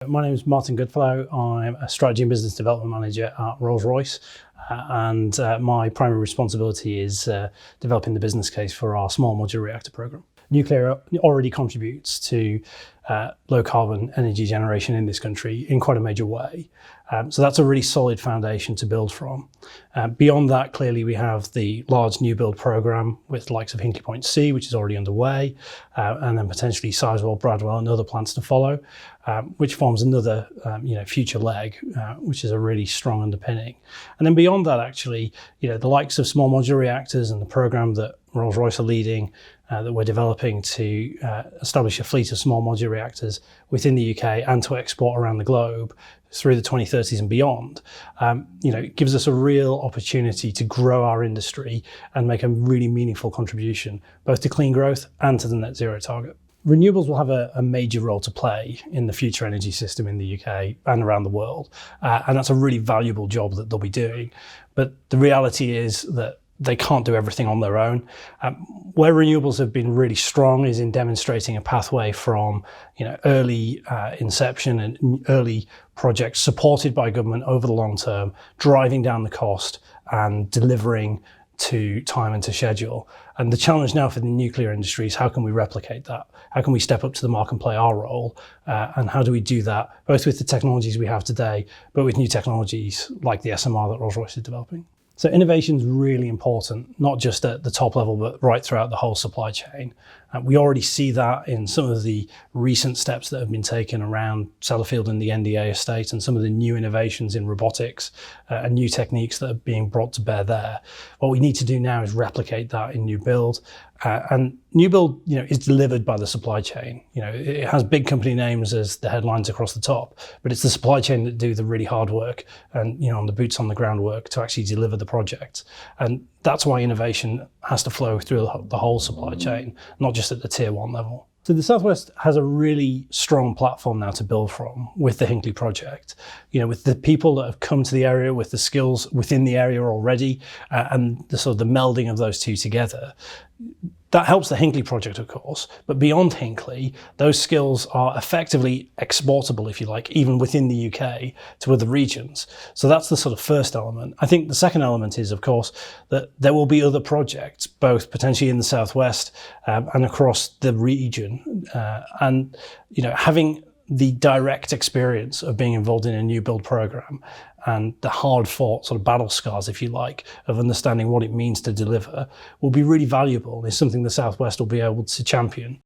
My name is Martin Goodfellow. I'm a strategy and business development manager at Royce, and my primary responsibility is developing the business case for our small modular reactor program. Nuclear already contributes to low carbon energy generation in this country in quite a major way. So that's a really solid foundation to build from. Beyond that, clearly we have the large new build program with the likes of Hinkley Point C, which is already underway, and then potentially Sizewell, Bradwell and other plants to follow, which forms another future leg, which is a really strong underpinning. And then beyond that, actually, the likes of small modular reactors and the program that Rolls-Royce are leading, that we're developing to establish a fleet of small modular reactors within the UK and to export around the globe through the 2030s and beyond, gives us a real opportunity to grow our industry and make a really meaningful contribution, both to clean growth and to the net zero target. Renewables will have a major role to play in the future energy system in the UK and around the world. And that's a really valuable job that they'll be doing. But the reality is that they can't do everything on their own. Where renewables have been really strong is in demonstrating a pathway from early inception and early projects supported by government over the long term, driving down the cost and delivering to time and to schedule. And the challenge now for the nuclear industry is how can we replicate that? How can we step up to the mark and play our role? And how do we do that both with the technologies we have today, but with new technologies like the SMR that Rolls-Royce is developing? So innovation is really important, not just at the top level, but right throughout the whole supply chain. We already see that in some of the recent steps that have been taken around Sellafield and the NDA estate and some of the new innovations in robotics and new techniques that are being brought to bear there. What we need to do now is replicate that in new build. And new build, is delivered by the supply chain. It has big company names as the headlines across the top, but it's the supply chain that do the really hard work and, on the boots on the ground work to actually deliver the project. And that's why innovation has to flow through the whole supply chain, not just at the tier one level. So the Southwest has a really strong platform now to build from with the Hinkley project, with the people that have come to the area, with the skills within the area already, and the sort of the melding of those two together. That helps the Hinkley project, of course, but beyond Hinkley, those skills are effectively exportable, if you like, even within the UK to other regions. So that's the sort of first element. I think the second element is, of course, that there will be other projects, both potentially in the Southwest and across the region. And having the direct experience of being involved in a new build program and the hard fought sort of battle scars, if you like, of understanding what it means to deliver will be really valuable. It's something the Southwest will be able to champion.